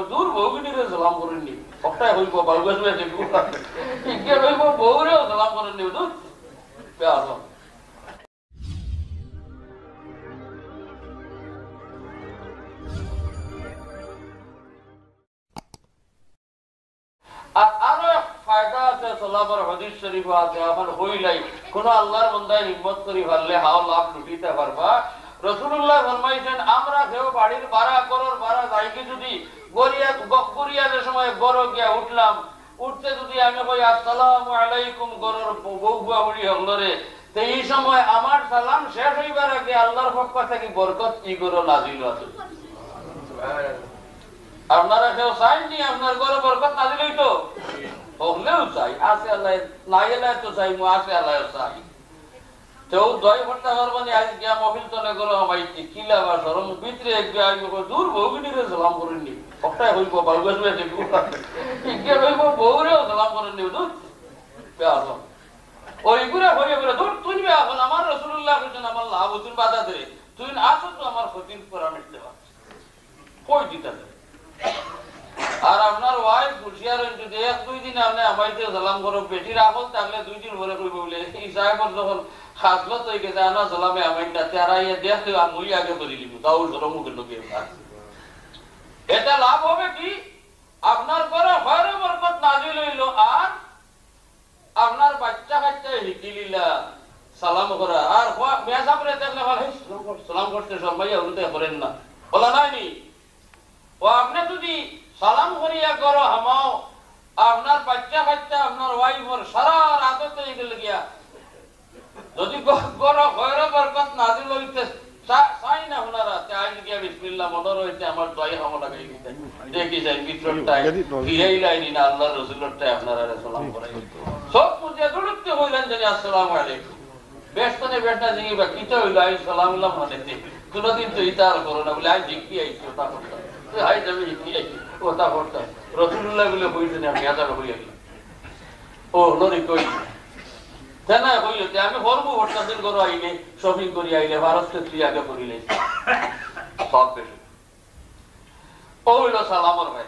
দূর বউগিনীরে সালাম করেননি একটাই হইব বাবুগাছ ইকে হইব বউরেও সালাম করেননি দূর আসলাম আরো এক ফায়দা আছে সালামের হাদিস শরীফ আছে আমার হইলাই কোন আল্লাহর বান্দায় হিম্মত করি পারলে হাও লাভ লুটিতে পারবা রাসূলুল্লাহ ফরমাইছেন আমরা কেউ বাড়ির ভাড়া করর ভাড়া যাইকে যদি গরিয়াদের সময় বড় গিয়া উঠলাম উঠতে যদি আমি কই আসসালামু আলাইকুম গরর বউয়া হলি হলরে তো এই সময় আমার সালাম শেষ হইবার আগে আল্লাহর পক্ষ থেকে বরকত কি করো নাজিল আছে আপনারা কেউ চাইনি আপনার ঘরে বরকত নাজিল হইতো হলেও চাই আছে আল্লাহ নাই এলাই তো চাই মু আছে আল্লাহ চাই তো দয় ঘন্টা করবানি আজ গিয়া মহিল তনে করো আমাইছি কিলা বা শরম ভিতরে একবার আইব দূর বউগিনীরে সালাম করেননি একটাই হইব বাবুগাছ ইকে হইব বউরেও সালাম করেননি দূর আসলাম ওইগুলা হয়ে বলে দূর তুই এখন আমার রাসূলুল্লাহ কইছেন আমার লাভ তুই বাধা দে তুই আসো তো আমার ক্ষতির পরামর্শ দেবা কই দিতা আর আপনার ওয়াইফ হুশিয়ার যদি এক দুই দিন আপনি আমাইতে সালাম করো বেটির আমল থাকলে 2 দিন পরে কইব বলে এই সাহেবর যখন খাসলত হয়ে গেছে আনা সালামে আমাইটা তেরাইয়া দেখতে মুই আগে করে দিব তাও শরমুখে লোকে এটা লাভ হবে কি আপনার ঘরে ঘরে বরকত নাজিল হইল আর আপনার বাচ্চা কাচ্চা হিকিলিলা সালাম করা আর মেসাবরে দেখলে সালাম করতে সবাই উল্টে করেন না বলা নাইনি ও আপনি যদি সালাম করিয়া করো হামাও আপনার বাচ্চা কাচ্চা আপনার ওয়াইফর সারা রাত হয়ে গেল গিয়া যদি করো ঘরে বরকত নাজিল হইতে চাই না ওনারা আজ গিয়া বিসমিল্লাহ মদর হইতে আমার দয় হামা লাগাই দিতে দেখি যাই ভিতরটায় গিয়েই লাইনি না আল্লাহর রাসূলটাই আপনারা সালাম করাই সব মুজে দৌড়তে হইলেন জানি আসসালামু আলাইকুম বেশতনে বেশটা জিগি বা কিটা হইল আই সালাম আল্লাহ মানেতে কোনদিন তো ইতার করো না বলে আজ জিকি আইছি ওটা করতে হাই যাবে জিকি আইছি ওটা করতে রাসূলুল্লাহ বলে কইছেন আমি আদার হইয়া ও লরি কই জানা হইতে আমি হরবো ওটা দিন করো আইলে শপিং করি আইলে ভারতকে তুই আগে করিলে সব বেশি ও হইল সালামর ভাই